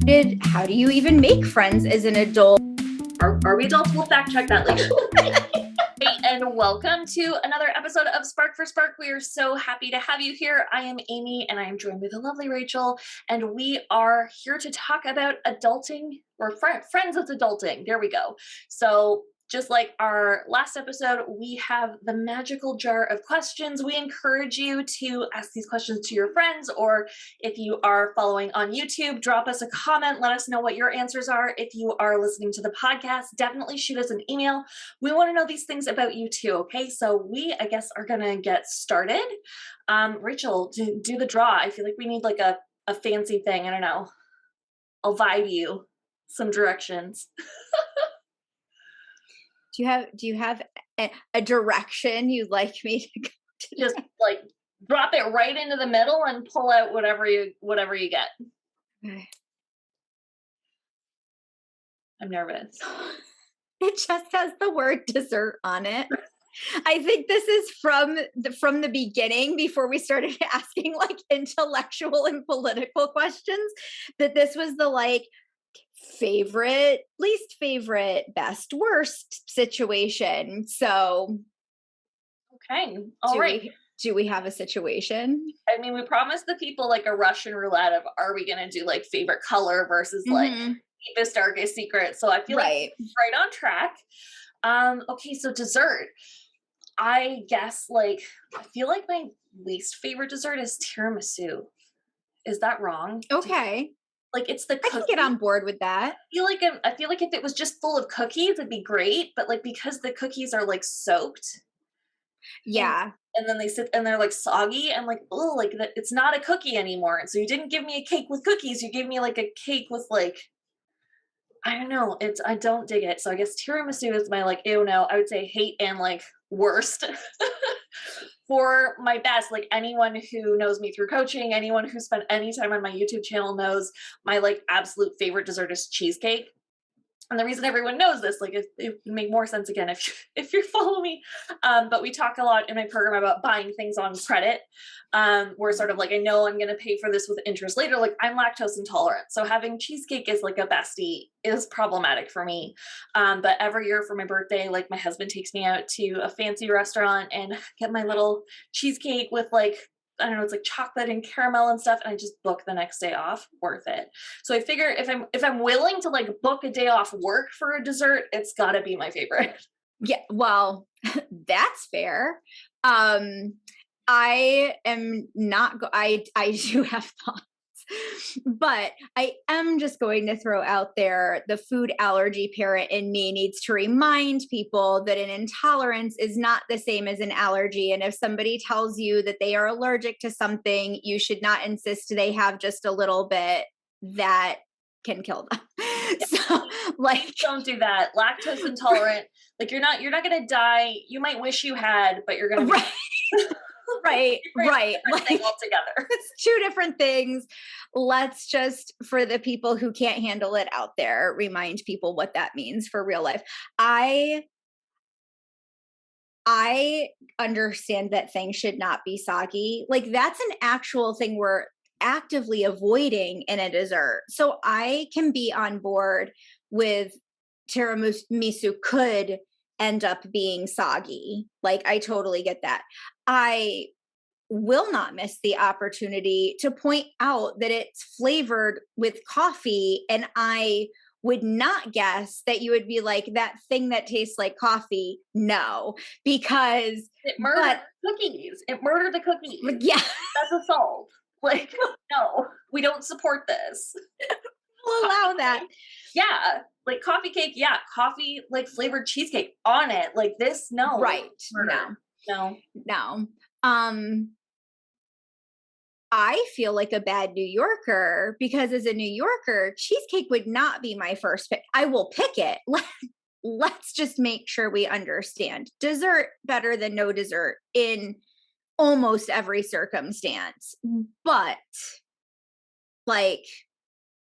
How do you even make friends as an adult? Are we adults? We'll fact check that later. Hey, and welcome to another episode of Spark for Spark. We are so happy to have you here. I am Amy, and I am joined with the lovely Rachel, and we are here to talk about adulting, or friends with adulting. There we go. So just like our last episode, we have the magical jar of questions. We encourage you to ask these questions to your friends, or if you are following on YouTube, drop us a comment. Let us know what your answers are. If you are listening to the podcast, definitely shoot us an email. We want to know these things about you too, okay? So we, I guess, are going to get started. Rachel, do the draw. I feel like we need like a fancy thing. I don't know. I'll vibe you some directions. Do you have a direction you'd like me to go to? Just like drop it right into the middle and pull out whatever you get. Okay. I'm nervous. It just has the word dessert on it. I think this is from the beginning, before we started asking like intellectual and political questions, that this was the like favorite, least favorite, best, worst situation. So okay, all right. Do we have a situation? I mean, we promised the people like a Russian roulette of, are we going to do like favorite color versus like deepest, darkest secret? So I feel like right on track. Okay, so dessert. I guess I feel like my least favorite dessert is tiramisu. Is that wrong? Okay. Like it's the cookie. I can get on board with that. I feel like if it was just full of cookies, it'd be great. But like because the cookies are like soaked. Yeah. And then they sit and they're like soggy. I'm like, oh, like it's not a cookie anymore. And so you didn't give me a cake with cookies. You gave me like a cake with like, I don't know. I don't dig it. So I guess tiramisu is my like, ew, no, I would say hate and like worst. For my best, like anyone who knows me through coaching, anyone who spent any time on my YouTube channel knows my like absolute favorite dessert is cheesecake. And the reason everyone knows this, like it would make more sense again if you follow me. But we talk a lot in my program about buying things on credit. Where sort of like, I know I'm going to pay for this with interest later. Like I'm lactose intolerant. So having cheesecake as like a bestie is problematic for me. But every year for my birthday, like my husband takes me out to a fancy restaurant and get my little cheesecake with like, I don't know, it's like chocolate and caramel and stuff. And I just book the next day off. Worth it. So I figure if I'm willing to like book a day off work for a dessert, it's gotta be my favorite. Yeah. Well, that's fair. I am not, I do have thoughts, but I am just going to throw out there the food allergy parent in me needs to remind people that an intolerance is not the same as an allergy. And if somebody tells you that they are allergic to something, you should not insist they have just a little bit. That can kill them. So like, don't do that. Lactose intolerant, like you're not gonna die. You might wish you had, but you're gonna be right. Like, altogether. It's two different things. Let's just, for the people who can't handle it out there, remind people what that means for real life. I understand that things should not be soggy. Like that's an actual thing we're actively avoiding in a dessert. So I can be on board with tiramisu could end up being soggy. Like I totally get that. I will not miss the opportunity to point out that it's flavored with coffee, and I would not guess that you would be like, that thing that tastes like coffee. No, because it murdered cookies. It murdered the cookies. Yeah. That's assault. Like, no, we don't support this. We'll allow that. Yeah. Like coffee cake. Yeah. Coffee, like flavored cheesecake on it. Like this. No. Right. No. I feel like a bad New Yorker because as a New Yorker, cheesecake would not be my first pick. I will pick it. Let's just make sure we understand. Dessert better than no dessert in almost every circumstance. But like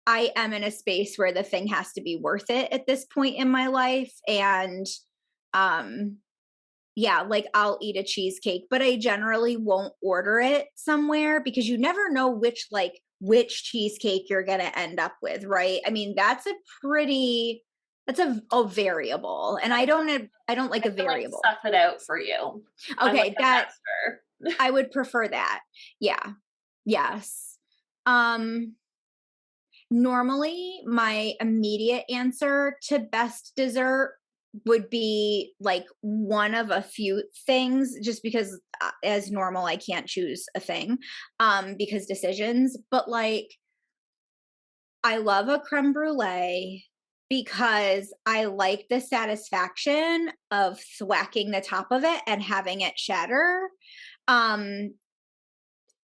I am in a space where the thing has to be worth it at this point in my life. And yeah, like I'll eat a cheesecake, but I generally won't order it somewhere because you never know which like which cheesecake you're going to end up with, right? I mean, that's a variable. And I don't like I a can, like, variable. suss it out for you. I'm like Okay, a that master. I would prefer that. Yeah. Yes. Um Normally my immediate answer to best dessert would be like one of a few things, just because as normal I can't choose a thing because decisions, but like I love a creme brulee because I like the satisfaction of thwacking the top of it and having it shatter. Um,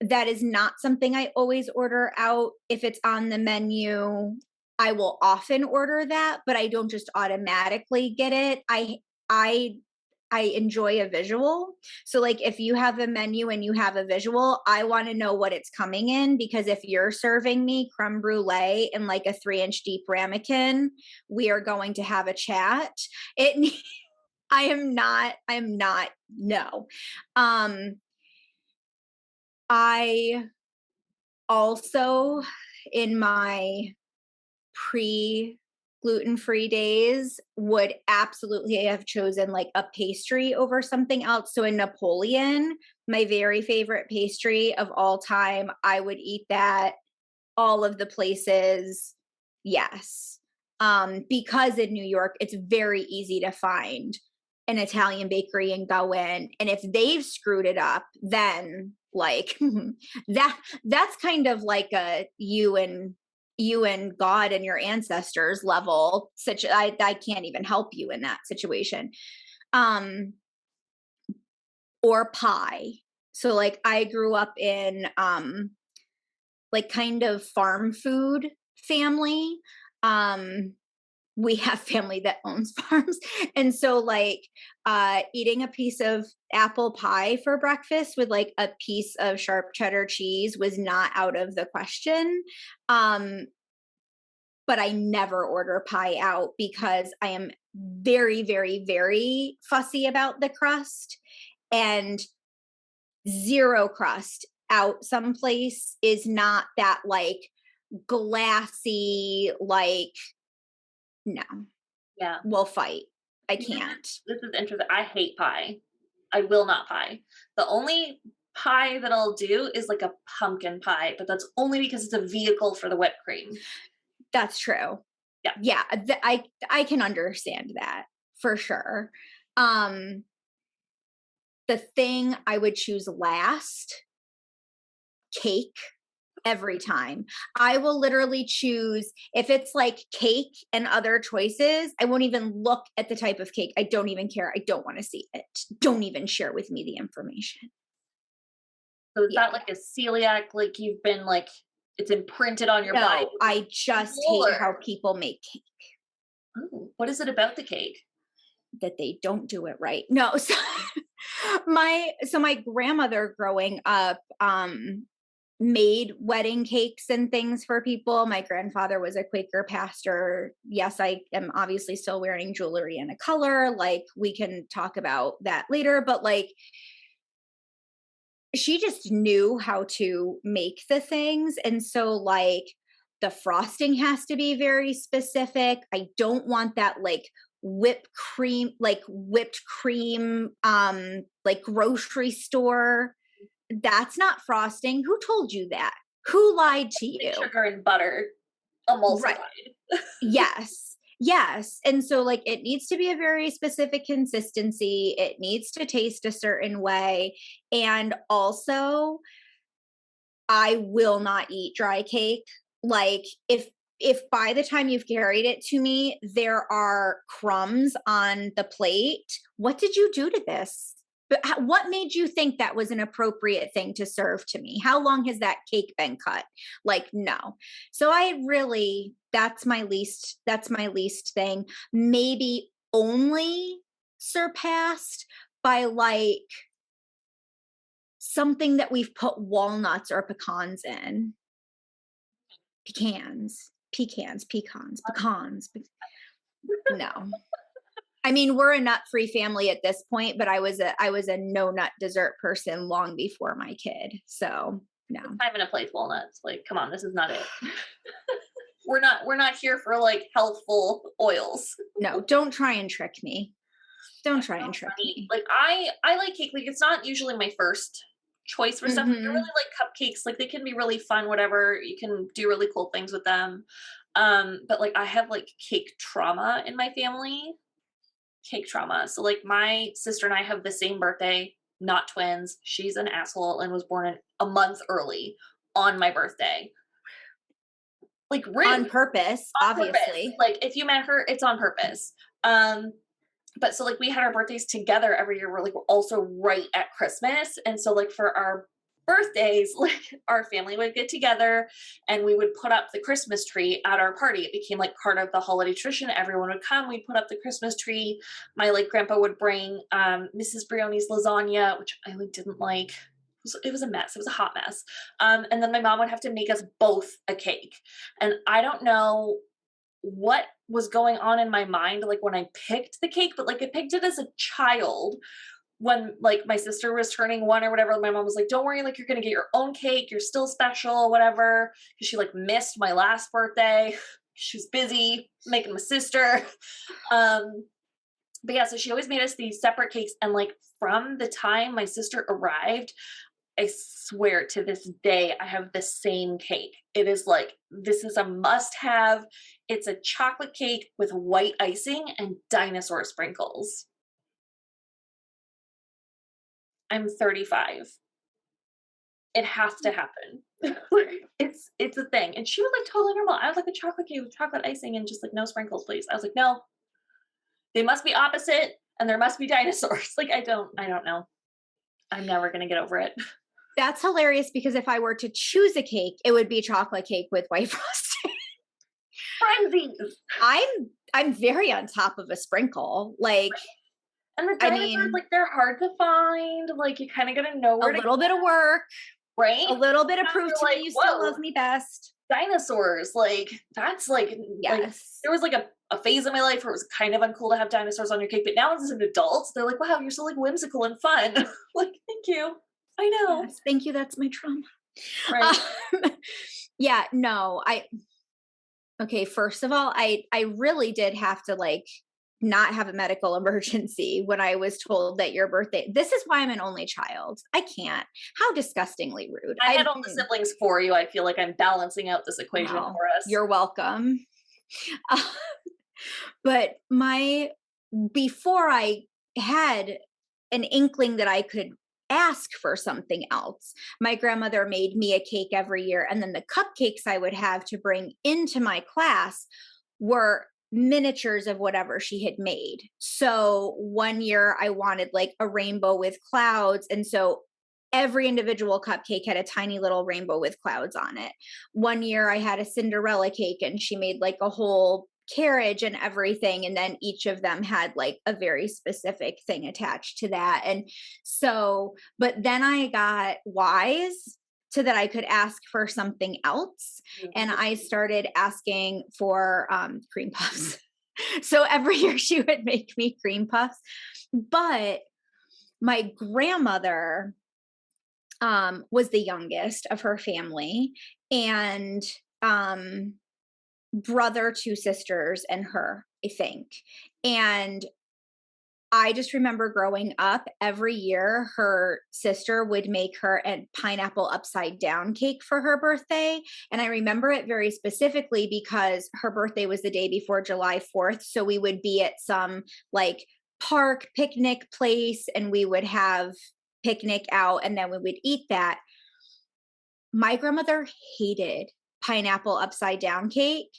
that is not something I always order out. If it's on the menu, I will often order that, but I don't just automatically get it. I I enjoy a visual. So like if you have a menu and you have a visual, I want to know what it's coming in, because if you're serving me creme brulee in like a 3-inch deep ramekin, we are going to have a chat. It I am not no. Um I also, in my pre gluten-free days, would absolutely have chosen like a pastry over something else. So a Napoleon, my very favorite pastry of all time, I would eat that all of the places. Yes. Because in New York, it's very easy to find an Italian bakery and go in. And if they've screwed it up, then like that's kind of like a you and God and your ancestors level. Such I can't even help you in that situation. Um, or pie. So like I grew up in like kind of farm food family. Um, we have family that owns farms. And so like eating a piece of apple pie for breakfast with like a piece of sharp cheddar cheese was not out of the question. Um, but I never order pie out because I am very, very, very fussy about the crust, and zero crust out someplace is not that like glassy, like, no, Yeah. we'll fight. I See, this can't. is this is interesting. I hate pie. I will not pie. The only pie that I'll do is like a pumpkin pie, but that's only because it's a vehicle for the whipped cream. That's true. Yeah. Yeah, I can understand that for sure. Um, the thing I would choose last, cake. Every time. I will literally choose, if it's like cake and other choices, I won't even look at the type of cake. I don't even care. I don't want to see it. Don't even share with me the information. So is Yeah. that like a celiac, like you've been like it's imprinted on your body No, I just hate or how people make cake, oh, what is it about the cake? that they don't do it right. No, so my grandmother growing up made wedding cakes and things for people. My grandfather was a Quaker pastor. Yes, I am obviously still wearing jewelry in a color. Like we can talk about that later, but like she just knew how to make the things. And so like the frosting has to be very specific. I don't want that like whipped cream, like grocery store. That's not frosting. Who told you that? Who lied to Like you? sugar and butter Right. emulsified. Yes. Yes. And so, like, it needs to be a very specific consistency. It needs to taste a certain way. And also, I will not eat dry cake. Like, if by the time you've carried it to me, there are crumbs on the plate, what did you do to this? But what made you think that was an appropriate thing to serve to me? How long has that cake been cut? Like, no. So I really, that's my least thing. Maybe only surpassed by like something that we've put walnuts or pecans in. Pecans. No. I mean, we're a nut-free family at this point, but I was a no nut dessert person long before my kid. So, No, Time and a place walnuts. Like, come on, this is not it. We're not here for like healthful oils. no, don't try and trick me. Don't That's try so and trick funny. me. Like I like cake. Like it's not usually my first choice for stuff. Like, I really Mhm. like cupcakes. Like they can be really fun, whatever. You can do really cool things with them. But like I have like cake trauma in my family. Cake trauma. So like my sister and I have the same birthday, not twins. She's an asshole and was born a month early on my birthday. Like On rude purpose, on purpose. obviously. Like if you met her, it's on purpose. But so like we had our birthdays together every year. We're also right at Christmas. And so like for our birthdays, like our family would get together and we would put up the Christmas tree at our party. It became like part of the holiday tradition. Everyone would come, we'd put up the Christmas tree. My like grandpa would bring Mrs. Brioni's lasagna, which I like didn't like. It was a mess. It was a hot mess. And then my mom would have to make us both a cake. And I don't know what was going on in my mind like when I picked the cake, but like I picked it as a child when like my sister was turning 1 or whatever. My mom was like, "Don't worry, like you're gonna get your own cake. You're still special, whatever." Because she like missed my last birthday. She was busy making my sister. Um, but yeah, so she always made us these separate cakes, and like from the time my sister arrived, I swear to this day, I have the same cake. It is like, this is a must have. It's a chocolate cake with white icing and dinosaur sprinkles. I'm 35. It has to happen. It's a thing. And she was like totally normal. I was like a chocolate cake with chocolate icing and just like no sprinkles, please. I was like, no, they must be opposite and there must be dinosaurs. Like I don't know. I'm never gonna get over it. That's hilarious because if I were to choose a cake, it would be chocolate cake with white frosting. Frenzies. I'm very on top of a sprinkle. Like, And the I dinosaurs, mean, like, they're hard to find, like, you kinda gotta know a where to little go, bit of work, right? a little bit of Now proof you're to me like, you still love "Whoa, me best. dinosaurs," like, that's, like, Yes. there was, like, a phase in my life where it was kind of uncool to have dinosaurs on your cake, but now as an adult, they're like, "Wow, you're so, like, whimsical and fun." Like, "Thank you. I know." Yes. Thank you. That's my trauma. Right. Um, yeah, no, okay, first of all, I really did have to like not have a medical emergency when I was told that your birthday. This is why I'm an only child. I can't. How disgustingly rude. I had all the siblings for you, I feel like I'm balancing out this equation Well, for us. you're welcome. Uh, but my before I had an inkling that I could ask for something else, my grandmother made me a cake every year. And then the cupcakes I would have to bring into my class were miniatures of whatever she had made. So one year I wanted like a rainbow with clouds. And so every individual cupcake had a tiny little rainbow with clouds on it. One year I had a Cinderella cake and she made like a whole carriage and everything, and then each of them had like a very specific thing attached to that. And so but then I got wise so that I could ask for something else, and I Mhm. started asking for cream puffs. So every year she would make me cream puffs, but my grandmother was the youngest of her family, and um brother, two sisters, and her, I think. And I just remember growing up, every year her sister would make her a pineapple upside down cake for her birthday. And I remember it very specifically because her birthday was the day before July 4th. So we would be at some like park picnic place and we would have picnic out and then we would eat that. My grandmother hated pineapple upside down cake.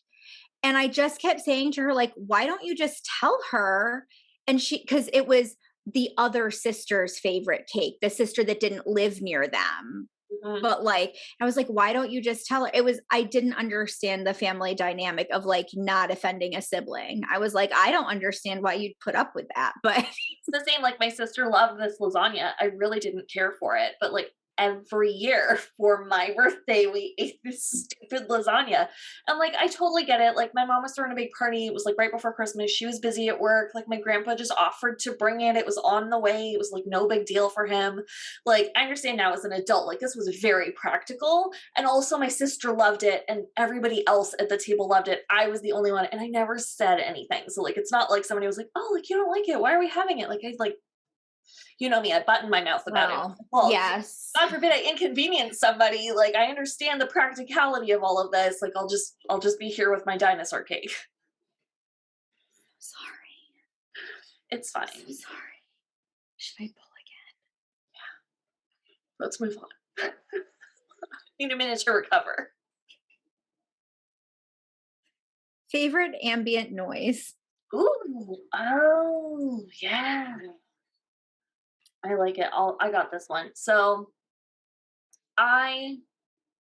And I just kept saying to her, like, why don't you just tell her? And because it was the other sister's favorite cake, the sister that didn't live near them. Mhm. But like, I was like, why don't you just tell her? I didn't understand the family dynamic of like not offending a sibling. I was like, I don't understand why you'd put up with that. But It's the same, like, my sister loved this lasagna, I really didn't care for it, but, like, every year for my birthday. We ate this stupid lasagna. And like, I totally get it. Like, my mom was throwing a big party. It was like right before Christmas. She was busy at work. Like, my grandpa just offered to bring it. It was on the way. It was like no big deal for him. Like, I understand now as an adult, like, this was very practical. And also, my sister loved it, and everybody else at the table loved it. I was the only one, and I never said anything. So, like, it's not like somebody was like, oh, like, you don't like it. Why are we having it? Like, I like, you know me, I button my mouth about it. Well, Well, yes. God forbid I inconvenience somebody. Like, I understand the practicality of all of this. Like, I'll just be here with my dinosaur cake. Sorry. It's So fine. sorry. Should I pull Let's move on. Need a minute to recover. Favorite ambient noise? Ooh, oh yeah. I like it. I got this one. So I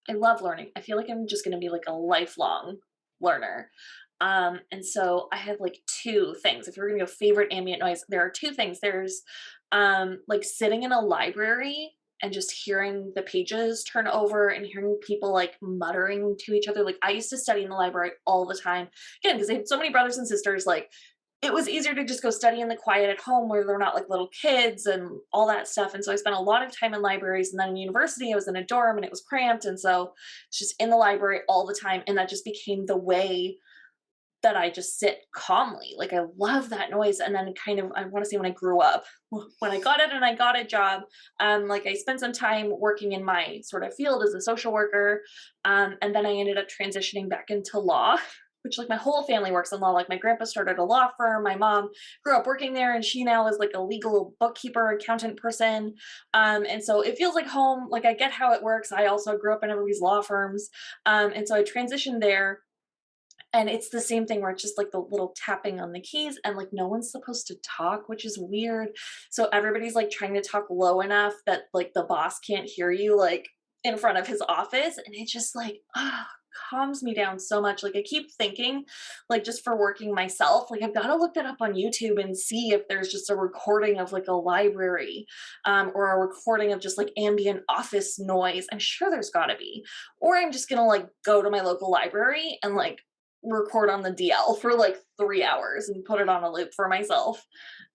I love learning. I feel like I'm just gonna be like a lifelong learner. And so I have like two things. If you're gonna go favorite ambient noise, there are two things. There's like sitting in a library and just hearing the pages turn over and hearing people like muttering to each other. Like, I used to study in the library all the time. Again, because I had so many brothers and sisters, like it was easier to just go study in the quiet at home where they're not like little kids and all that stuff. And so I spent a lot of time in libraries, and then in university, I was in a dorm and it was cramped. And so it's just in the library all the time. And that just became the way that I just sit calmly. Like, I love that noise. And then kind of, I want to say when I grew up, when I got it and I got a job, like I spent some time working in my sort of field as a social worker. And then I ended up transitioning back into law, which like my whole family works in law. Like, my grandpa started a law firm. My mom grew up working there, and she now is like a legal bookkeeper, accountant person. And so it feels like home. Like, I get how it works. I also grew up in everybody's law firms. And so I transitioned there, and it's the same thing where it's just like the little tapping on the keys, and like no one's supposed to talk, which is weird. So everybody's like trying to talk low enough that like the boss can't hear you, like in front of his office. And it just like, calms me down so much. Like, I keep thinking, like, just for working myself, like I've got to look that up on YouTube and see if there's just a recording of like a library, or a recording of just like ambient office noise. I'm sure there's got to be. Or I'm just gonna like go to my local library and like record on the DL for like 3 hours and put it on a loop for myself.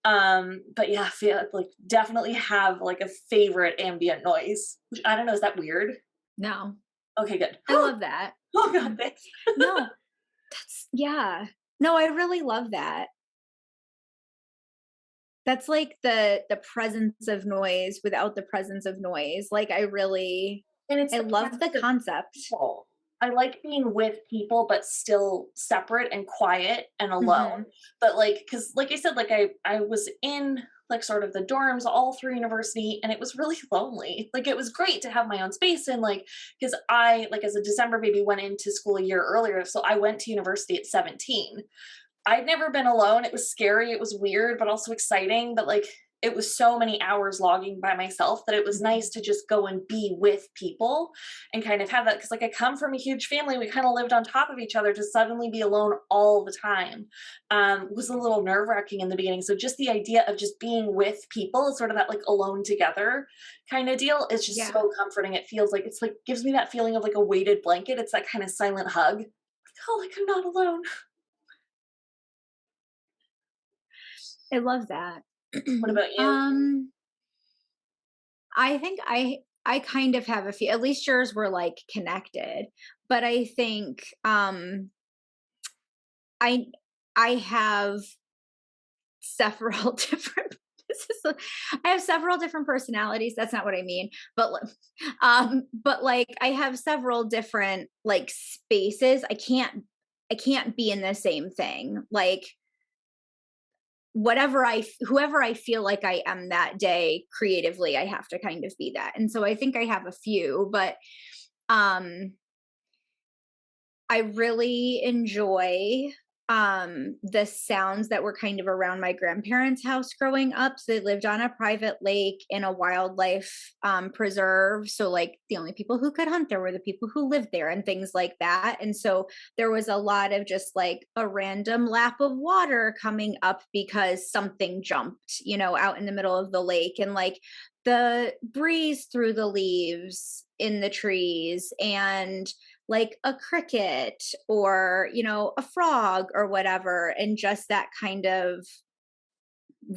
But yeah, I feel like definitely have like a favorite ambient noise. Which, I don't know, is that weird? No. Okay, good. I love that. Oh god, thanks. No, that's yeah. No, I really love that. That's like the presence of noise without the presence of noise. Like, And it's I the love the presence of concept. people. I like being with people, but still separate and quiet and alone. Mhm. But like, because like I said, like I was in like sort of the dorms all through university, and it was really lonely. Like, it was great to have my own space, and like, because I like as a December baby went into school a year earlier, so I went to university at 17. I'd never been alone. It was scary, it was weird, but also exciting. But like, it was so many hours logging by myself that it was nice Mhm. to just go and be with people and kind of have that. Cause like, I come from a huge family. We kind of lived on top of each other. To suddenly be alone all the time was a little nerve wracking in the beginning. So just the idea of just being with people, sort of that like alone together kind of deal, is just Yeah, so comforting. It feels like it's like gives me that feeling of like a weighted blanket. It's that kind of silent hug. Like, oh, like I'm not alone. I love that. What about you? um, I think I kind of have a few, at least yours were like connected, but I think I I have several different I have several different personalities. That's not what I mean, but but like I have several different like spaces. I can't be in the same thing. Like, whoever I feel like I am that day creatively, I have to kind of be that. And so I think I have a few, but um I really enjoy the sounds that were kind of around my grandparents' house growing up. So they lived on a private lake in a wildlife preserve. So like the only people who could hunt there were the people who lived there and things like that. And so there was a lot of just like a random lap of water coming up because something jumped, out in the middle of the lake. And like the breeze through the leaves in the trees and like a cricket or, a frog or whatever, and just that kind of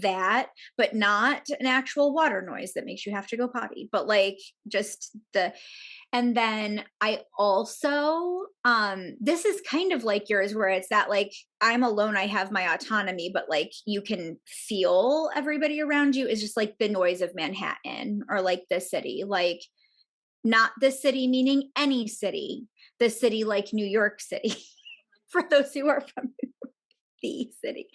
that, but not an actual water noise that makes you have to go potty, but like just the and then I also this is kind of like yours where it's that like I'm alone, I have my autonomy, but like you can feel everybody around you is just like the noise of Manhattan or like the city, like not the city meaning any city, the city like New York City for those who are from the city.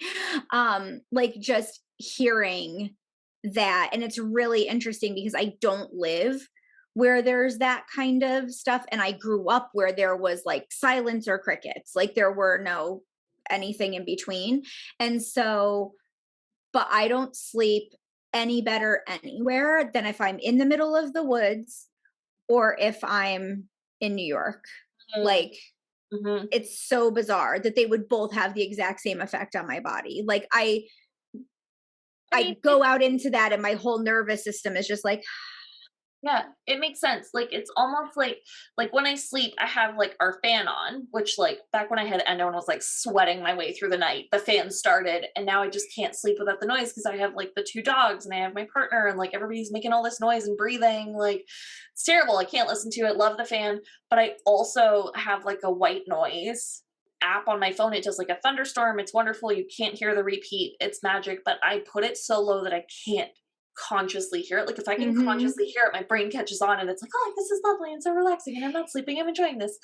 Like just hearing that. And it's really interesting because I don't live where there's that kind of stuff. And I grew up where there was like silence or crickets, like there were no anything in between. And so, but I don't sleep any better anywhere than if I'm in the middle of the woods or if I'm in New York. Like Mm-hmm. it's so bizarre that they would both have the exact same effect on my body. Like I I I mean, go out into that and my whole nervous system is just like, yeah, it makes sense. Like it's almost like when I sleep, I have like our fan on, which like back when I had endo and was like sweating my way through the night, the fan started, and now I just can't sleep without the noise because I have like the two dogs and I have my partner and like everybody's making all this noise and breathing. Like it's terrible. I can't listen to it. Love the fan, but I also have like a white noise app on my phone. It does like a thunderstorm. It's wonderful. You can't hear the repeat. It's magic, but I put it so low that I can't consciously hear it. Like if I can mhm, consciously hear it, my brain catches on and it's like, oh, this is lovely and so relaxing and I'm not sleeping, I'm enjoying this.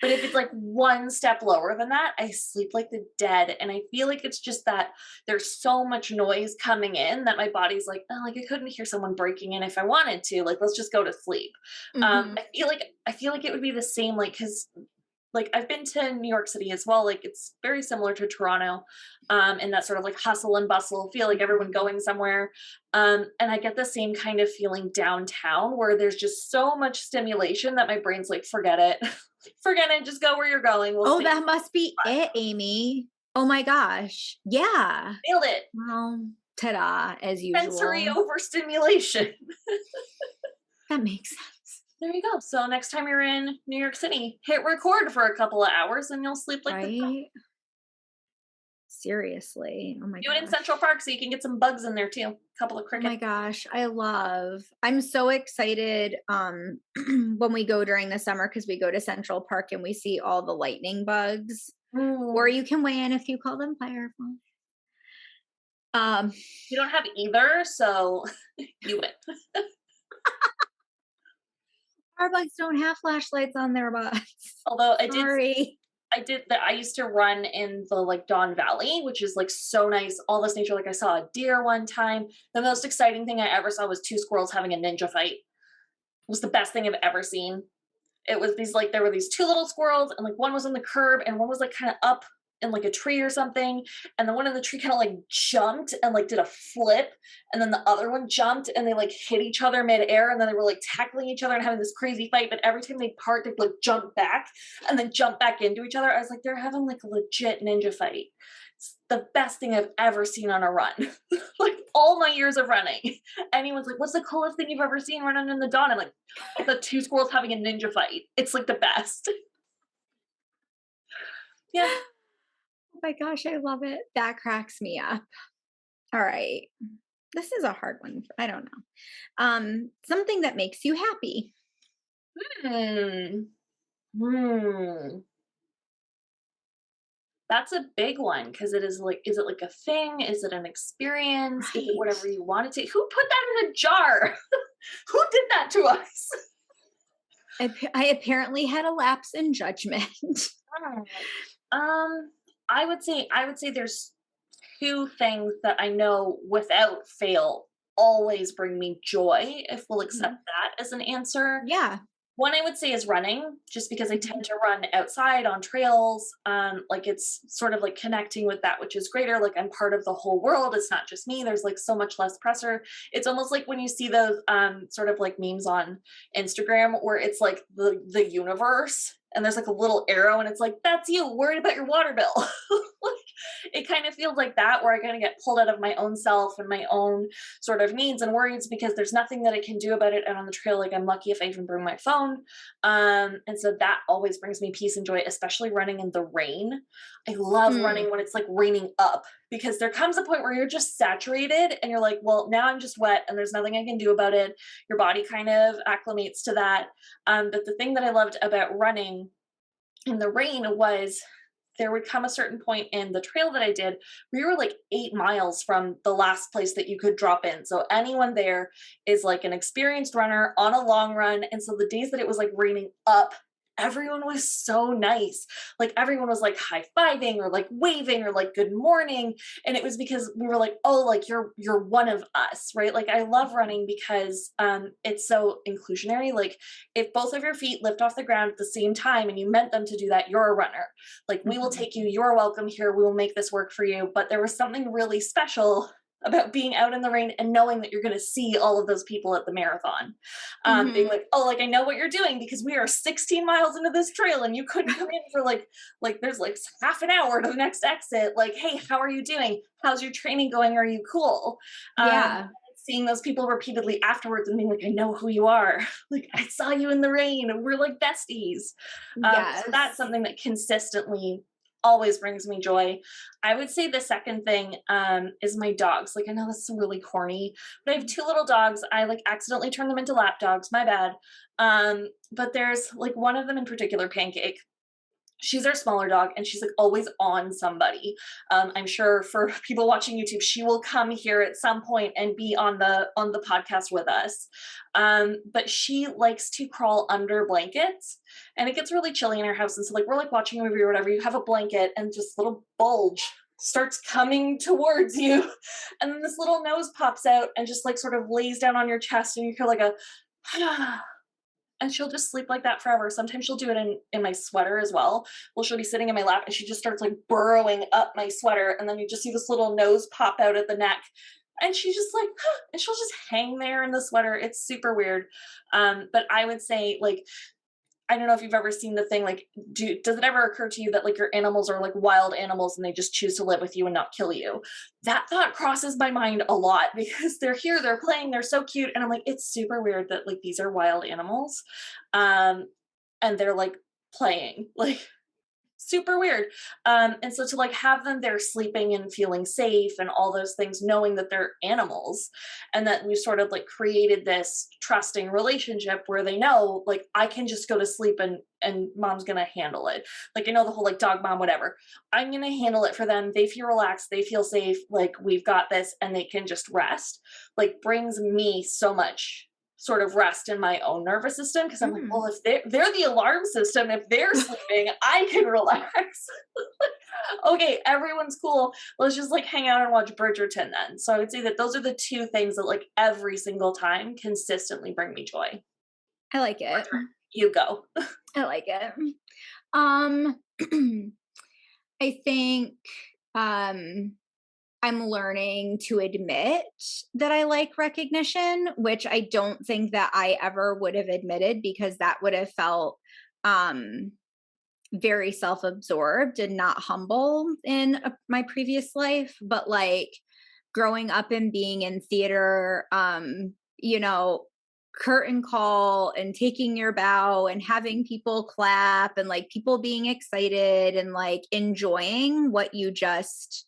But if it's like one step lower than that, I sleep like the dead. And I feel like it's just that there's so much noise coming in that my body's like, oh, like I couldn't hear someone breaking in if I wanted to. Like, let's just go to sleep. mhm, I feel like it would be the same, like, because like I've been to New York City as well. Like it's very similar to Toronto, and that sort of like hustle and bustle feel, like everyone going somewhere. And I get the same kind of feeling downtown where there's just so much stimulation that my brain's like, forget it, forget it, just go where you're going. We'll oh, see. that must be it, Amy. Oh my gosh. Yeah. Nailed it. Well, ta-da, as Sensory usual. overstimulation. That makes sense, There you go. So next time you're in New York City, hit record for a couple of hours and you'll sleep like the right? Seriously. Oh my do it in Central gosh. Park so you can get some bugs in there too. A couple of Oh my crickets. gosh, I'm so excited when we go during the summer because we go to Central Park and we see all the lightning bugs. Or Mm. you can weigh in if you call them fireflies. Um We don't have either, so you win. our bugs don't have flashlights on their butts. Although Sorry. I did that. I used to run in the like Don Valley, which is like so nice. All this nature. Like I saw a deer one time. The most exciting thing I ever saw was two squirrels having a ninja fight. It was the best thing I've ever seen. It was these like there were these two little squirrels and like one was on the curb and one was like kind of up in like a tree or something, and the one in the tree kind of like jumped and like did a flip, and then the other one jumped and they like hit each other midair, and then they were like tackling each other and having this crazy fight, but every time they part they like jump back and then jump back into each other. I was like, they're having like a legit ninja fight. It's the best thing I've ever seen on a run. Like all my years of running, anyone's like, what's the coolest thing you've ever seen running in the dawn? I'm like, the two squirrels having a ninja fight. It's like the best. Yeah. Oh my gosh, I love it. That cracks me up. All right. This is a hard one. I don't know. Something that makes you happy. Hmm. Hmm. That's a big one because it is like, is it like a thing? Is it an experience? Is it Right. whatever you want it to? Who put that in a jar? Who did that to us? I apparently had a lapse in judgment. Hmm. Um, I would say there's two things that I know without fail always bring me joy, if we'll accept Mhm. that as an answer. Yeah. One I would say is running, just because I Mhm. tend to run outside on trails. Like it's sort of like connecting with that which is greater. Like I'm part of the whole world. It's not just me. There's like so much less pressure. It's almost like when you see those sort of like memes on Instagram where it's like the universe and there's like a little arrow and it's like, that's you worried about your water bill. Like it kind of feels like that where I kind of get pulled out of my own self and my own sort of needs and worries because there's nothing that I can do about it out on the trail. Like I'm lucky if I even bring my phone. And so that always brings me peace and joy, especially running in the rain. I love Mm, running when it's like raining up because there comes a point where you're just saturated and you're like, well, now I'm just wet and there's nothing I can do about it. Your body kind of acclimates to that. But the thing that I loved about running in the rain was there would come a certain point in the trail that I did where you were like 8 miles from the last place that you could drop in. So anyone there is like an experienced runner on a long run. And so the days that it was like raining up, everyone was so nice. Like everyone was like high-fiving or like waving or like good morning. And it was because we were like, oh, like you're one of us, right? Like I love running because it's so inclusionary. Like if both of your feet lift off the ground at the same time and you meant them to do that, you're a runner. Like we will mhm, take you, you're welcome here, we will make this work for you. But there was something really special about being out in the rain and knowing that you're going to see all of those people at the marathon, being mhm. like, oh, like I know what you're doing because we are 16 miles into this trail and you couldn't come in for like there's like half an hour to the next exit. Like, hey, how are you doing? How's your training going? Are you cool? Yeah. Seeing those people repeatedly afterwards and being like, I know who you are. Like I saw you in the rain and we're like besties. So that's Yes. something that consistently always brings me joy. I would say the second thing is my dogs. Like I know this is really corny, but I have two little dogs. I like accidentally turned them into lap dogs. My bad. But there's like one of them in particular, Pancake. She's our smaller dog and she's like always on somebody. I'm sure for people watching YouTube, she will come here at some point and be on the podcast with us. But she likes to crawl under blankets and it gets really chilly in our house. And so like we're like watching a movie or whatever, you have a blanket and just little bulge starts coming towards you. And then this little nose pops out and just like sort of lays down on your chest and you hear like a and she'll just sleep like that forever. Sometimes she'll do it in my sweater as well. Well, she'll be sitting in my lap and she just starts like burrowing up my sweater, and then you just see this little nose pop out at the neck, and she's just like, and she'll just hang there in the sweater. It's super weird. But I would say like I don't know if you've ever seen the thing like does it ever occur to you that like your animals are like wild animals and they just choose to live with you and not kill you? That thought crosses my mind a lot because they're here, they're playing, they're so cute and I'm like it's super weird that like these are wild animals. Um and they're like playing. Like super weird. And so to like have them there sleeping and feeling safe and all those things, knowing that they're animals and that we sort of like created this trusting relationship where they know like I can just go to sleep and mom's gonna handle it. Like I know the whole like dog mom, whatever. I'm gonna handle it for them. They feel relaxed, they feel safe, like we've got this, and they can just rest. Like brings me so much sort of rest in my own nervous system because I'm like, Mm. well, if they're the alarm system, if they're sleeping, I can relax. Okay, everyone's cool. Let's just like hang out and watch Bridgerton then. So I would say that those are the two things that like every single time consistently bring me joy. I like it. Your turn. You go. I like it. Um, I think um, I'm learning to admit that I like recognition, which I don't think that I ever would have admitted because that would have felt um, very self-absorbed and not humble in my previous life. But like growing up and being in theater, you know, curtain call and taking your bow and having people clap and like people being excited and like enjoying what you just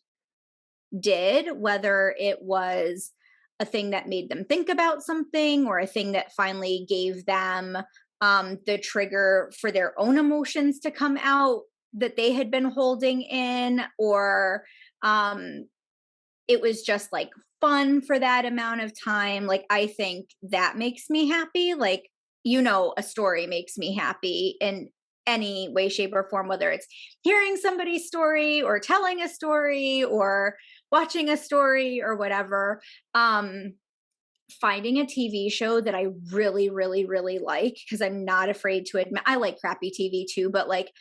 did, whether it was a thing that made them think about something or a thing that finally gave them the trigger for their own emotions to come out that they had been holding in, or um, it was just like fun for that amount of time. Like, I think that makes me happy. Like, you know, a story makes me happy in any way, shape, or form, whether it's hearing somebody's story or telling a story or watching a story or whatever. Finding a TV show that I really, really, really like, because I'm not afraid to admit I like crappy TV too, but like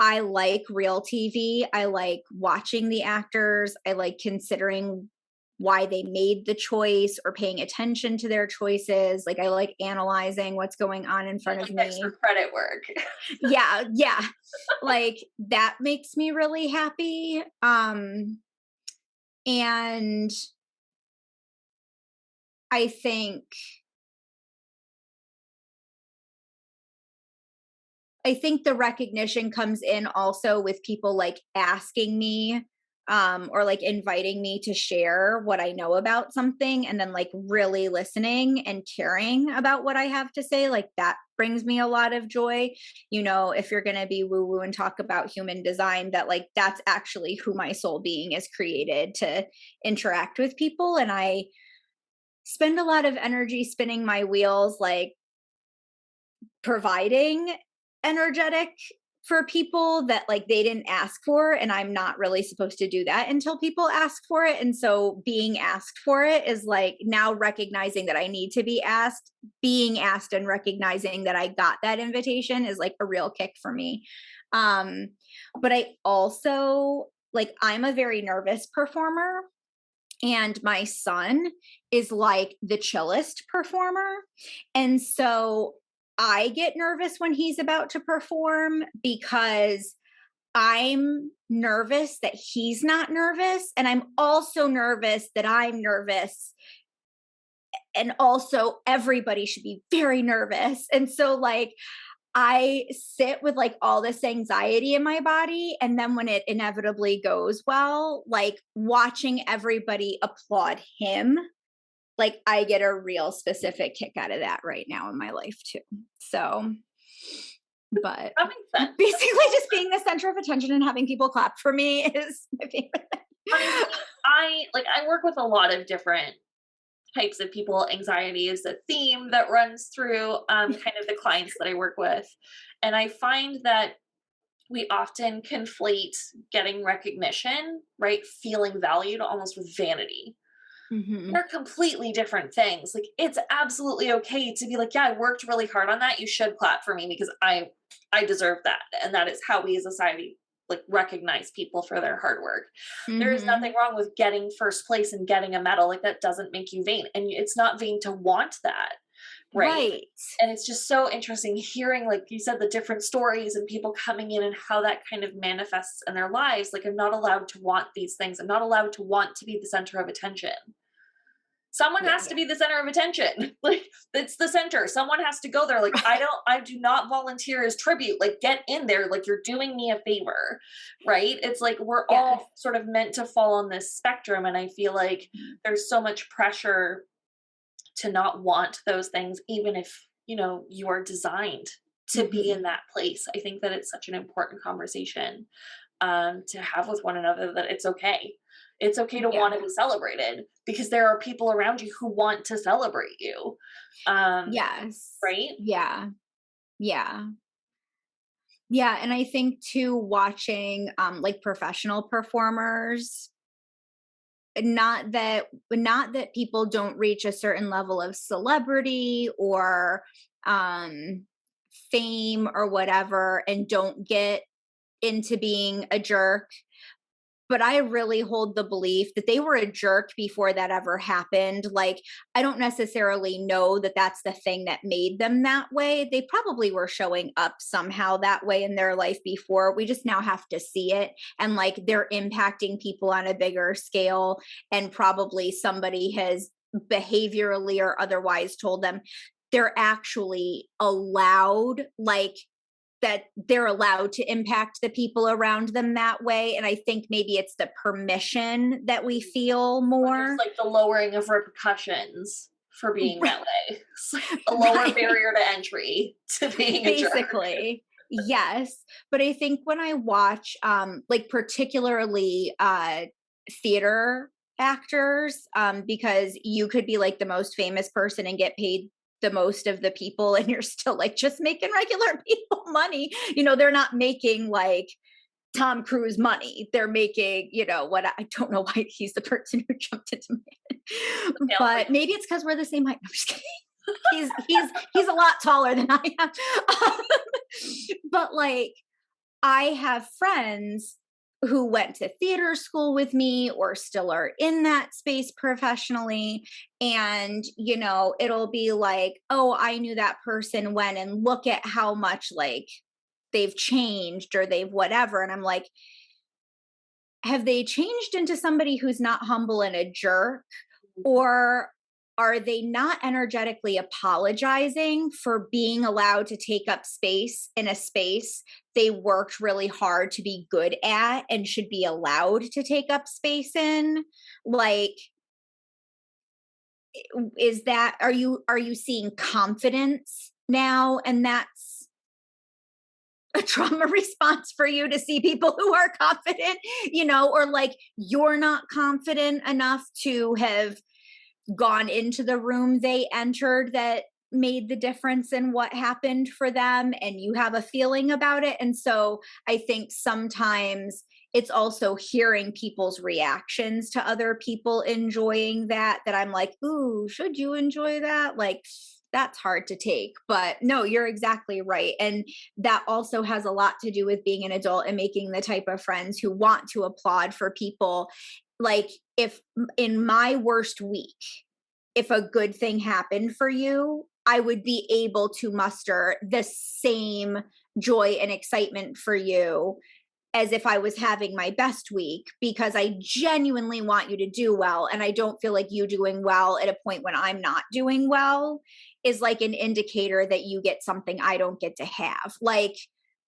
I like real TV. I like watching the actors. I like considering why they made the choice or paying attention to their choices. Like I like analyzing what's going on in front of Like extra me. credit work. Yeah, yeah. Like that makes me really happy. And I think the recognition comes in also with people like asking me or like inviting me to share what I know about something and then like really listening and caring about what I have to say. Like that brings me a lot of joy. You know, if you're going to be woo woo and talk about human design, that like that's actually who my soul being is created to interact with people. And I spend a lot of energy spinning my wheels, like providing energetic for people that like they didn't ask for, and I'm not really supposed to do that until people ask for it. And so being asked for it is like now recognizing that I need to be asked, being asked and recognizing that I got that invitation is like a real kick for me. um but I also like I'm a very nervous performer, and my son is like the chillest performer. And so I get nervous when he's about to perform because I'm nervous that he's not nervous. And I'm also nervous that I'm nervous. And also, everybody should be very nervous. And so, like, I sit with like all this anxiety in my body. And then when it inevitably goes well, like watching everybody applaud him, like I get a real specific kick out of that right now in my life too. So, but That makes sense. basically just being the center of attention and having people clap for me is my favorite. I mean, I work with a lot of different types of people. Anxiety is a theme that runs through kind of the clients that I work with. And I find that we often conflate getting recognition, right? Feeling valued almost with vanity. Hmm. They're completely different things. Like it's absolutely okay to be like, yeah, I worked really hard on that. You should clap for me because I deserve that. And that is how we as a society like recognize people for their hard work. There is Hmm. nothing wrong with getting first place and getting a medal. Like that doesn't make you vain. And it's not vain to want that. Right. Right. And it's just so interesting hearing, like you said, the different stories and people coming in and how that kind of manifests in their lives. Like, I'm not allowed to want these things. I'm not allowed to want to be the center of attention. Someone Yeah. has to be the center of attention. Like, it's the center. Someone has to go there. Like, I do not volunteer as tribute. Like, get in there. Like, you're doing me a favor. Right. It's like we're Yes. all sort of meant to fall on this spectrum. And I feel like there's so much pressure to not want those things, even if, you are designed to be Hmm. in that place. I think that it's such an important conversation to have with one another, that it's okay. It's okay to Yeah. want to be celebrated because there are people around you who want to celebrate you. Yes. Right? Yeah. Yeah. Yeah. And I think too, watching like professional performers, not that people don't reach a certain level of celebrity or um fame or whatever and don't get into being a jerk, but I really hold the belief that they were a jerk before that ever happened. Like, I don't necessarily know that that's the thing that made them that way. They probably were showing up somehow that way in their life before. We just now have to see it. And like, they're impacting people on a bigger scale. And probably somebody has behaviorally or otherwise told them they're actually allowed, like, that they're allowed to impact the people around them that way. And I think maybe it's the permission that we feel Or there's more. like the lowering of repercussions for being that way. It's like a lower Right. barrier to entry to being a jerk. Basically. Yes. But I think when I watch like particularly theater actors, because you could be like the most famous person and get paid the most of the people and you're still like just making regular people money. They're not making like Tom Cruise money. They're making, what I don't know why he's the person who jumped into my head. Pale But maybe it's because we're the same height. I'm just kidding. He's a lot taller than I am. But like I have friends who went to theater school with me or still are in that space professionally. And, it'll be like, oh, I knew that person when, and look at how much like they've changed or they've whatever. And I'm like, have they changed into somebody who's not humble and a jerk? Or are they not energetically apologizing for being allowed to take up space in a space they worked really hard to be good at and should be allowed to take up space in? Like, is that, are you seeing confidence now, and that's a trauma response for you to see people who are confident, or like you're not confident enough to have gone into the room they entered that made the difference in what happened for them, and you have a feeling about it. And so I think sometimes it's also hearing people's reactions to other people enjoying that I'm like, ooh, should you enjoy that? Like, that's hard to take. But no, you're exactly right. And that also has a lot to do with being an adult and making the type of friends who want to applaud for people. Like, if in my worst week, if a good thing happened for you, I would be able to muster the same joy and excitement for you as if I was having my best week, because I genuinely want you to do well. And I don't feel like you doing well at a point when I'm not doing well is like an indicator that you get something I don't get to have. Like,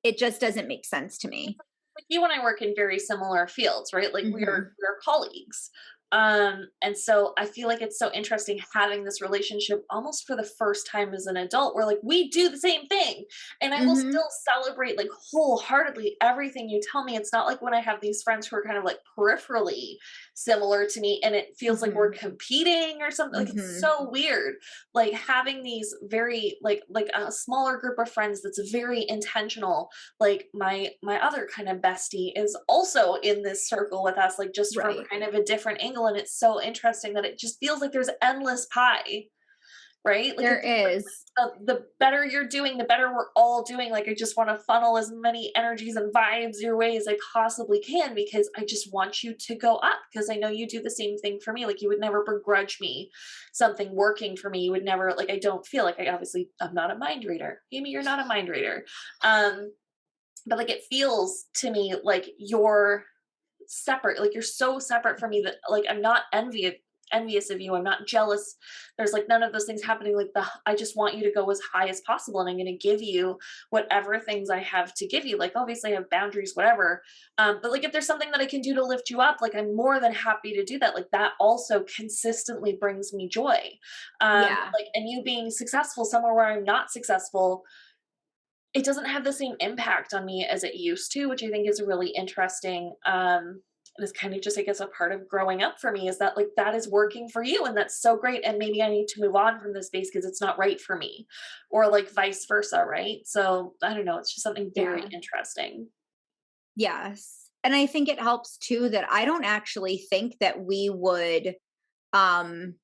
it just doesn't make sense to me. Like you and I work in very similar fields, right? Like Hmm. we're colleagues. And so I feel like it's so interesting having this relationship almost for the first time as an adult where like we do the same thing. And I will Hmm. still celebrate like wholeheartedly everything you tell me. It's not like when I have these friends who are kind of like peripherally similar to me and it feels like we're Hmm. competing or something. Like it's Hmm. so weird. Like having these very like a smaller group of friends that's very intentional. Like my other kind of bestie is also in this circle with us, like just from Right. kind of a different angle, and it's so interesting that it just feels like there's endless pie, right? Like There it feels like is. the better you're doing, the better we're all doing. Like I just want to funnel as many energies and vibes your way as I possibly can because I just want you to go up because I know you do the same thing for me. Like you would never begrudge me something working for me. You would never like I don't feel like I'm not a mind reader. Amy, you're not a mind reader. Um but like it feels to me like you're separate, like you're so separate from me that like I'm not envious of you, I'm not jealous, there's like none of those things happening. Like I just want you to go as high as possible and I'm going to give you whatever things I have to give you. Like obviously I have boundaries, whatever, but like if there's something that I can do to lift you up, like I'm more than happy to do that. Like that also consistently brings me joy. Yeah. Like and you being successful somewhere where I'm not successful, it doesn't have the same impact on me as it used to, which I think is really interesting. And it's kind of just, I guess, a part of growing up for me is that like that is working for you and that's so great. And maybe I need to move on from this space because it's not right for me, or like vice versa, right? So I don't know. It's just something very Yeah. interesting. Yes. And I think it helps too that I don't actually think that we would um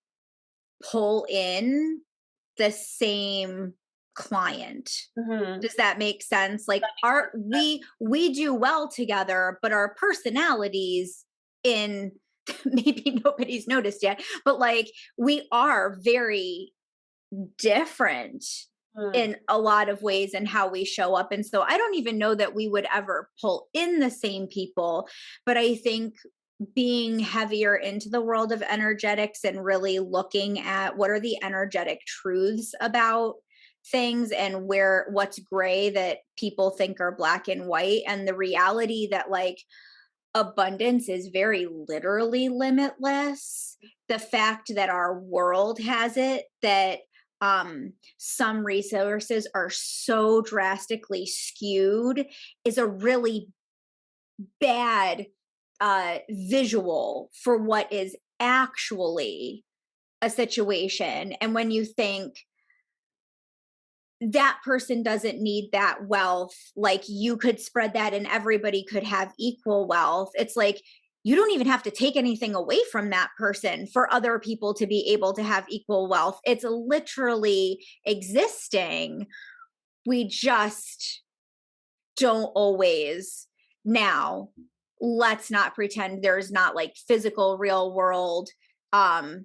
pull in the same client. Hmm. Does that make sense? Like, our we do well together, but our personalities in maybe nobody's noticed yet, but like we are very different Mm. in a lot of ways in how we show up. And so I don't even know that we would ever pull in the same people, but I think being heavier into the world of energetics and really looking at what are the energetic truths about things and what's gray that people think are black and white, and the reality that like abundance is very literally limitless. The fact that our world has it, that some resources are so drastically skewed, is a really bad visual for what is actually a situation. And when you think that person doesn't need that wealth, like you could spread that and everybody could have equal wealth, it's like you don't even have to take anything away from that person for other people to be able to have equal wealth. It's literally existing. We just don't always now let's not pretend there's not like physical real world um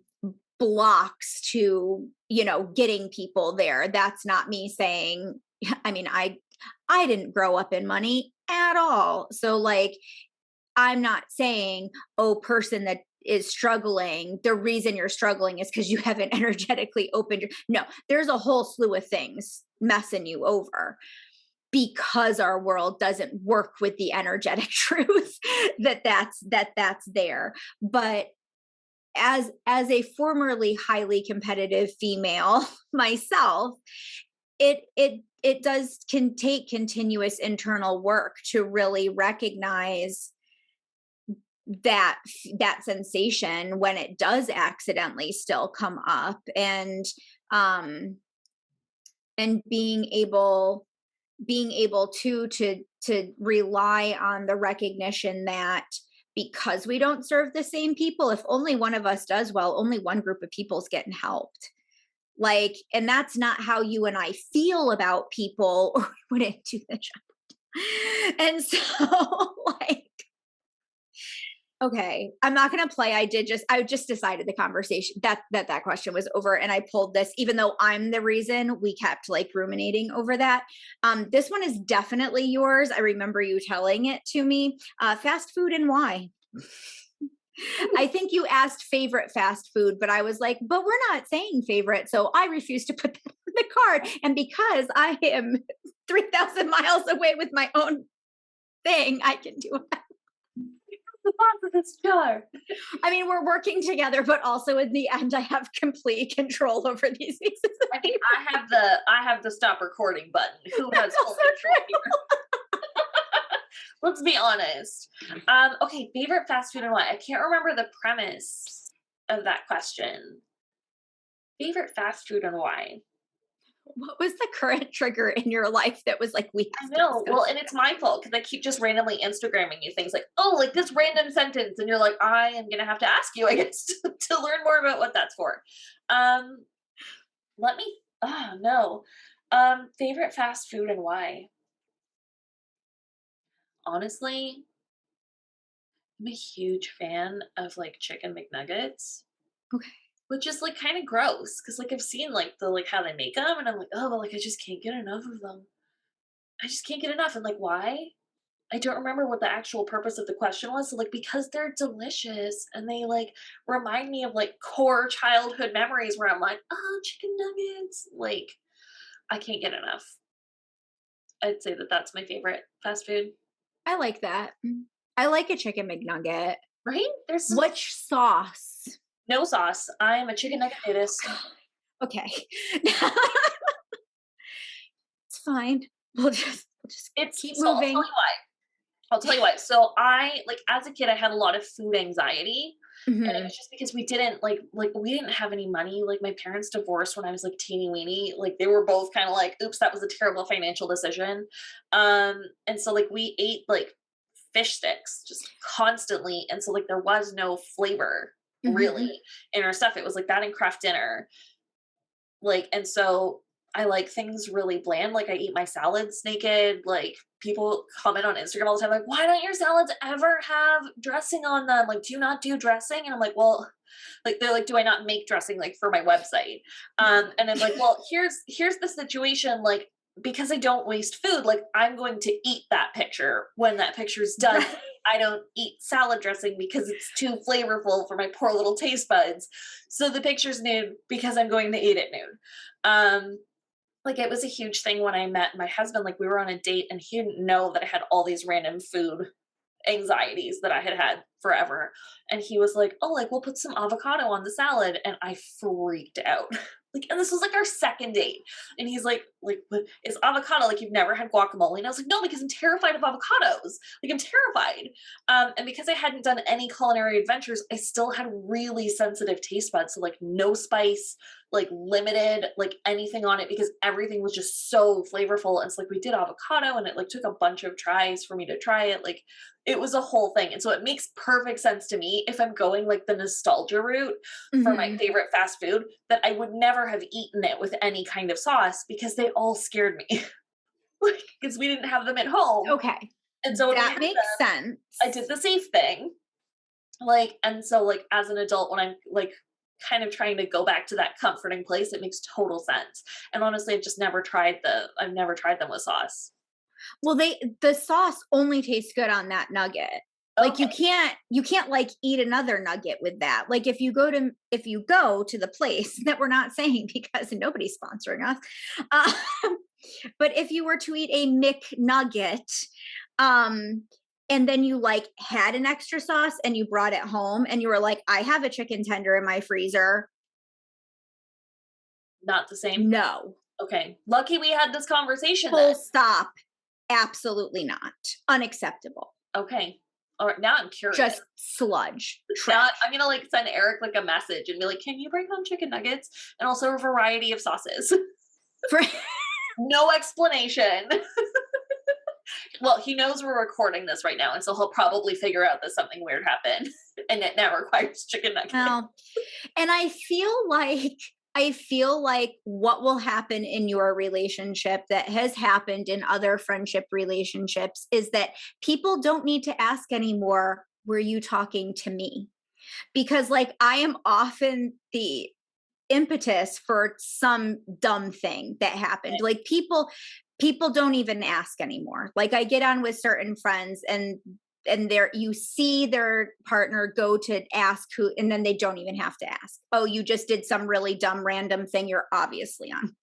blocks to, you know, getting people there. That's not me saying, I mean, I didn't grow up in money at all. So like I'm not saying, oh, person that is struggling, the reason you're struggling is because you haven't energetically opened your, no, there's a whole slew of things messing you over because our world doesn't work with the energetic truth that's there. But as a formerly highly competitive female myself, it does can take continuous internal work to really recognize that that sensation when it does accidentally still come up, um and being able to rely on the recognition that because we don't serve the same people, if only one of us does well, only one group of people's getting helped. Like, and that's not how you and I feel about people, or we wouldn't do the job. And so like, okay, I'm not going to play. I just decided the conversation that question was over, and I pulled this, even though I'm the reason we kept like ruminating over that. This one is definitely yours. I remember you telling it to me. Fast food and why? I think you asked favorite fast food, but I was like, but we're not saying favorite. So I refuse to put that on the card. And because I am 3,000 miles away with my own thing, I can do it. The boss of this jar. I mean, we're working together, but also in the end, I have complete control over these pieces. I think I have the stop recording button. Who has full control here? Let's be honest. Okay, favorite fast food and why? I can't remember the premise of that question. Favorite fast food and why? What was the current trigger in your life that was like, we I have to know. discuss Well, and it's my fault because I keep just randomly Instagramming you things like, oh, like this random sentence, and you're like, I am gonna have to ask you, I guess, to learn more about what that's for. Um, let me. Oh no. Favorite fast food and why? Honestly, I'm a huge fan of like chicken McNuggets, Okay. which is like kind of gross because like I've seen like the like how they make them, and I'm like, oh, but like I just can't get enough of them. I just can't get enough. And like, why? I don't remember what the actual purpose of the question was. So, like, because they're delicious and they like remind me of like core childhood memories where I'm like, oh, chicken nuggets. Like, I can't get enough. I'd say that that's my favorite fast food. I like that. I like a chicken McNugget. Right? There's some Which sauce? no sauce. I am a chicken nugget nudist. Okay. It's fine. We'll just It's keep so I'll tell you moving. why. I'll tell you why. So I like as a kid, I had a lot of food anxiety. And it Mhm. was just because we didn't like we didn't have any money. Like my parents divorced when I was like teeny weeny. Like they were both kind of like, oops, that was a terrible financial decision. And so like we ate like fish sticks just constantly. And so like there was no flavor Mhm. really in our stuff. It was like that and craft dinner. Like, and so I like things really bland. Like I eat my salads naked. Like people comment on Instagram all the time, like, why don't your salads ever have dressing on them? Like, do you not do dressing? And I'm like, well, like they're like, do I not make dressing like for my website? And I'm like, well, here's the situation. Like, because I don't waste food, like I'm going to eat that picture when that picture's done. Right. I don't eat salad dressing because it's too flavorful for my poor little taste buds. So the picture's nude because I'm going to eat it nude. Um, like it was a huge thing when I met my husband. Like we were on a date and he didn't know that I had all these random food anxieties that I had had forever. And he was like, "Oh, like we'll put some avocado on the salad." And I freaked out. Like, and this was like our second date. And he's like, "What is avocado? Like you've never had guacamole?" And I was like, "No, because I'm terrified of avocados. Like I'm terrified." And because I hadn't done any culinary adventures, I still had really sensitive taste buds. So like no spice, like limited, like anything on it because everything was just so flavorful. And so like we did avocado and it like took a bunch of tries for me to try it. Like it was a whole thing. And so it makes perfect sense to me if I'm going like the nostalgia route for my Mhm. favorite fast food that I would never have eaten it with any kind of sauce because they all scared me. Like, because we didn't have them at home. Okay. And so when we That had makes them, sense. I did the safe thing. Like, and so like as an adult, when I'm like kind of trying to go back to that comforting place, it makes total sense. And honestly, I've never tried them with sauce. Well, the sauce only tastes good on that nugget. Like Okay. you can't like eat another nugget with that. Like if you go to the place that we're not saying because nobody's sponsoring us, but if you were to eat a McNugget, um, and then you like had an extra sauce and you brought it home and you were like, I have a chicken tender in my freezer. Not the same. No, Okay. Lucky we had this conversation then. full stop. Absolutely not. Unacceptable. Okay. All right. Now I'm curious. Just sludge, Now trash. I'm gonna like send Eric like a message and be like, "Can you bring home chicken nuggets and also a variety of sauces?" For, No explanation. Well, he knows we're recording this right now, and so he'll probably figure out that something weird happened, and it now requires chicken nuggets. well, and I feel like what will happen in your relationship that has happened in other friendship relationships is that people don't need to ask anymore, were you talking to me? Because like I am often the impetus for some dumb thing that happened. Like people don't even ask anymore. Like I get on with certain friends and there you see their partner go to ask who, and then they don't even have to ask. Oh, you just did some really dumb random thing, you're obviously on.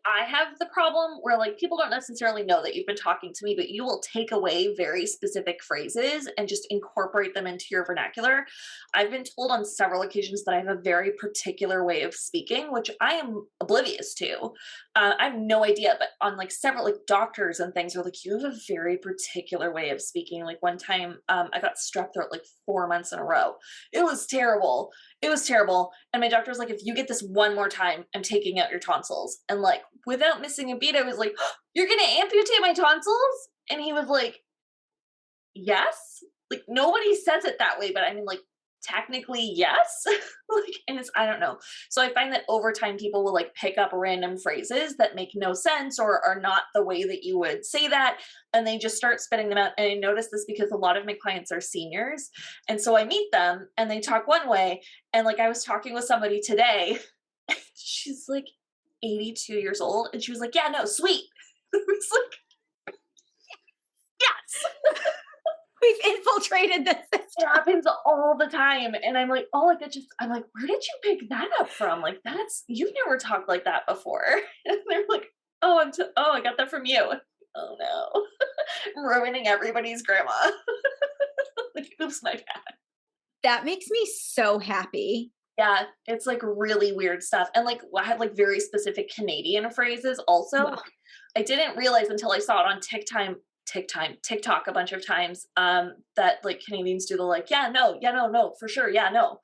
I have the problem where like people don't necessarily know that you've been talking to me, but you will take away very specific phrases and just incorporate them into your vernacular. I've been told on several occasions that I have a very particular way of speaking, which I am oblivious to. I have no idea, but on like several like doctors and things are like, you have a very particular way of speaking. Like one time, I got strep throat like 4 months in a row. It was terrible. It was terrible. And my doctor was like, if you get this one more time, I'm taking out your tonsils. And like, without missing a beat, I was like, you're going to amputate my tonsils? And he was like, yes. Like, nobody says it that way, but I mean, like, technically, yes. Like, and it's, I don't know. So I find that over time, people will like pick up random phrases that make no sense or are not the way that you would say that. And they just start spitting them out. And I notice this because a lot of my clients are seniors. And so I meet them and they talk one way. And like, I was talking with somebody today, she's like 82 years old. And she was like, yeah, no, sweet. I was like, yes. We've infiltrated the system. It happens all the time. And I'm like, oh, like that just, I'm like, where did you pick that up from? Like, you've never talked like that before. And they're like, oh, I got that from you. Oh no. Ruining everybody's grandma. Like, oops, my bad. That makes me so happy. Yeah, it's like really weird stuff. And like, I have like very specific Canadian phrases also. Well, I didn't realize until I saw it on TikTok a bunch of times, that like Canadians do the like, yeah, no, for sure, yeah, no.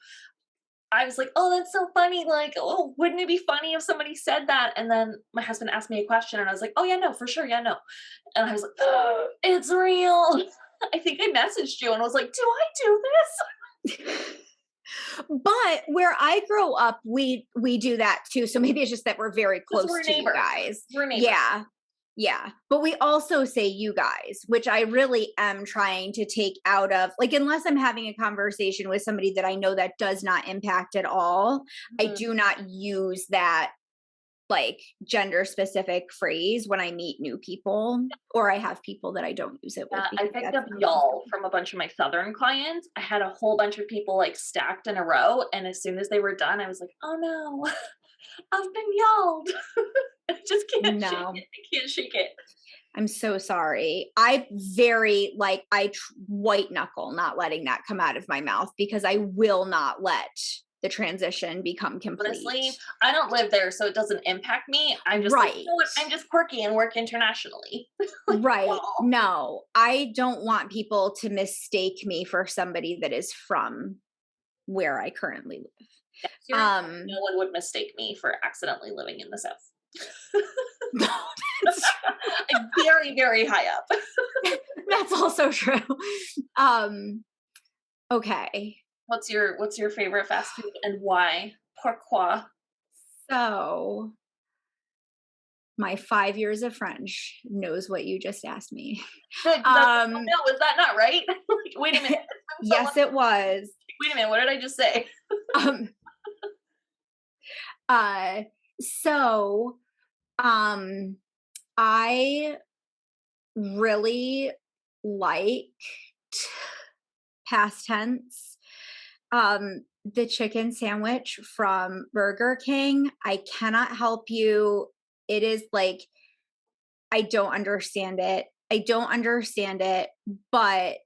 I was like, oh, that's so funny. Like, oh, wouldn't it be funny if somebody said that? And then my husband asked me a question, and I was like, oh yeah, no, for sure, yeah, no. And I was like, oh, it's real. I think I messaged you and was like, do I do this? but where I grow up, we do that too. So maybe it's just that we're very Because close we're to you neighbors. guys. We're neighbors. Yeah. Yeah. But we also say you guys, which I really am trying to take out of, like, unless I'm having a conversation with somebody that I know that does not impact at all, I Mhm. do not use that like gender specific phrase when I meet new people, or I have people that I don't use it with. I Because picked that's up y'all from a bunch of my Southern clients. I had a whole bunch of people like stacked in a row. And as soon as they were done, I was like, oh no, I've been y'alled. I just can't shake no. it. I can't shake it. I'm so sorry. I very like white knuckle not letting that come out of my mouth because I will not let the transition become complete. Honestly, I don't live there, so it doesn't impact me. I'm just like, you Right. know what? I'm just quirky and work internationally. Like, Right. y'all. No, I don't want people to mistake me for somebody that is from where I currently live. Seriously, no one would mistake me for accidentally living in the South. That's, I'm very, very high up. that's also true. Okay. What's your favorite fast food and why? Pourquoi? So My 5 years of French knows what you just asked me. Good, 'cause I was like, "Oh, Um, no, is that not right?" Like, "Wait a minute, it's been so long. yes, it was. Wait a minute, what did I just say?" Um, uh, so, um, I really liked, past tense, the chicken sandwich from Burger King. I cannot help you. It is like, I don't understand it. I don't understand it, but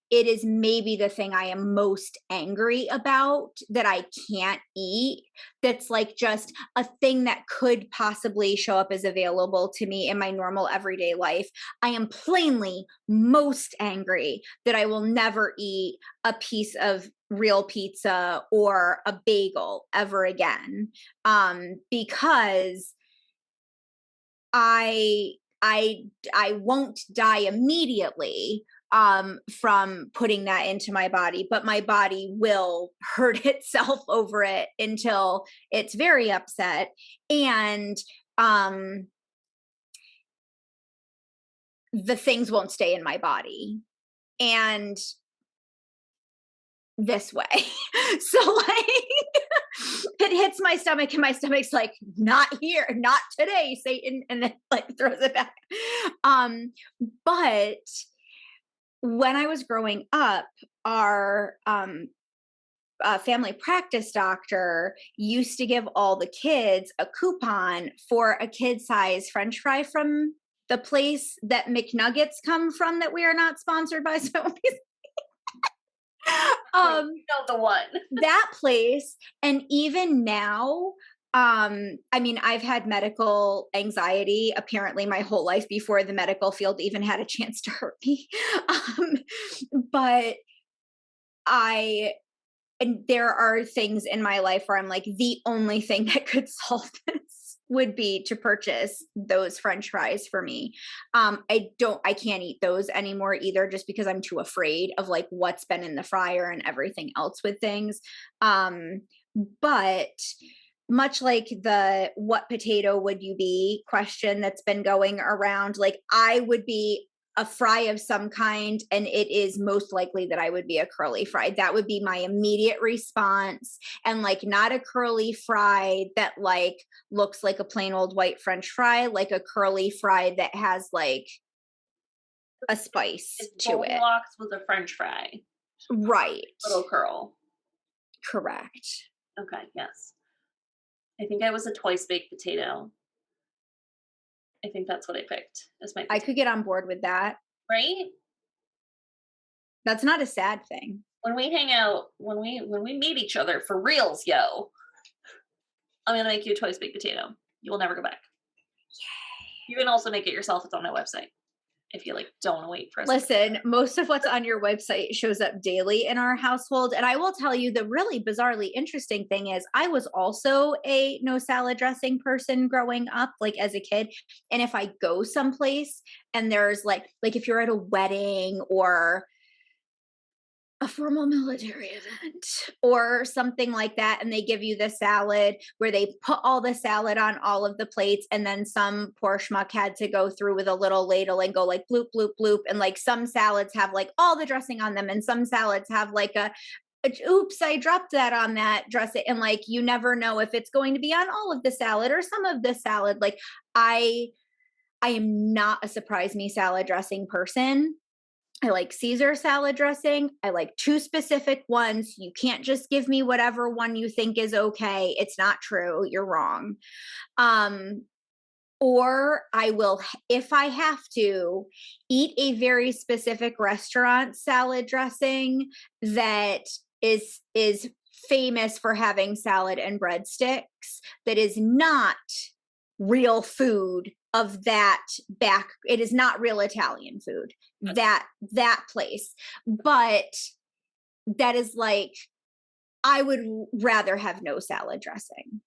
it is maybe the thing I am most angry about that I can't eat. That's like just a thing that could possibly show up as available to me in my normal everyday life. I am plainly most angry that I will never eat a piece of real pizza or a bagel ever again. Because I I I won't die immediately from putting that into my body, but my body will hurt itself over it until it's very upset. And um the things won't stay in my body. And this way. So like it hits my stomach and my stomach's like, not here, not today, Satan, and then like throws it back. Um, but when I was growing up, our family practice doctor used to give all the kids a coupon for a kid size French fry from the place that McNuggets come from that we are not sponsored by. So Like, um you know the one. that place. And even now, I mean, I've had medical anxiety apparently my whole life before the medical field even had a chance to hurt me. um but I and there are things in my life where I'm like, the only thing that could solve this would be to purchase those French fries for me. I can't eat those anymore either, just because I'm too afraid of like what's been in the fryer and everything else with things. Um, but much like the what potato would you be question that's been going around, like I would be a fry of some kind, and it is most likely that I would be a curly fry. That would be my immediate response. And like not a curly fry that like looks like a plain old white French fry, like a curly fry that has like a spice It's to it. Goldilocks with a French fry, Right. little curl. Correct. Okay, yes. I think I was a twice baked potato. I think that's what I picked as my I potato, could get on board with that. right? That's not a sad thing. When we hang out, when we meet each other for reals, yo, I'm gonna make you a twice baked potato. You will never go back. You can also make it yourself. It's on my website. If you like don't want to wait for us. Listen, most of what's on your website shows up daily in our household. And I will tell you the really bizarrely interesting thing is I was also a no salad dressing person growing up, like as a kid. And if I go someplace and there's like if you're at a wedding or a formal military event or something like that, and they give you the salad where they put all the salad on all of the plates, and then some poor schmuck had to go through with a little ladle and go like bloop bloop bloop, and like some salads have like all the dressing on them and some salads have like a oops, I dropped that on that dressing, and like you never know if it's going to be on all of the salad or some of the salad. Like I am not a surprise me salad dressing person. I like Caesar salad dressing. I like two specific ones. You can't just give me whatever one you think is okay. It's not true. You're wrong. Um, or I will, if I have to, eat a very specific restaurant salad dressing that is famous for having salad and breadsticks that is not real food of that back. It is not real Italian food, that place. But that is like, I would rather have no salad dressing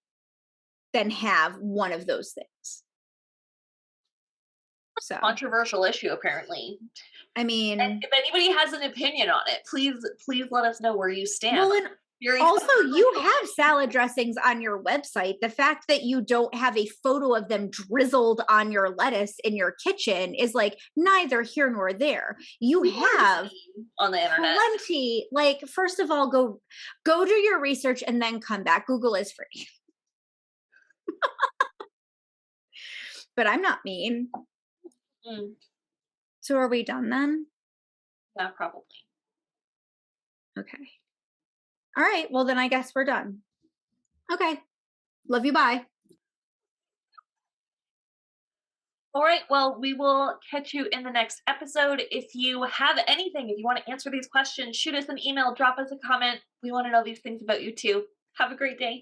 than have one of those things. So Controversial issue, apparently. I And mean, if anybody has an opinion on it, please let us know where you stand. well, and Very Also, you comfortable. have salad dressings on your website. The fact that you don't have a photo of them drizzled on your lettuce in your kitchen is like neither here nor there. You People are have insane on the internet. plenty. Like, first of all, go do your research and then come back. Google is free. But I'm not mean. Mm, So are we done then? yeah, probably. Okay. All right. Well, then I guess we're done. Okay. Love you. Bye. All right. Well, we will catch you in the next episode. If you have anything, if you want to answer these questions, shoot us an email, drop us a comment. We want to know these things about you too. Have a great day.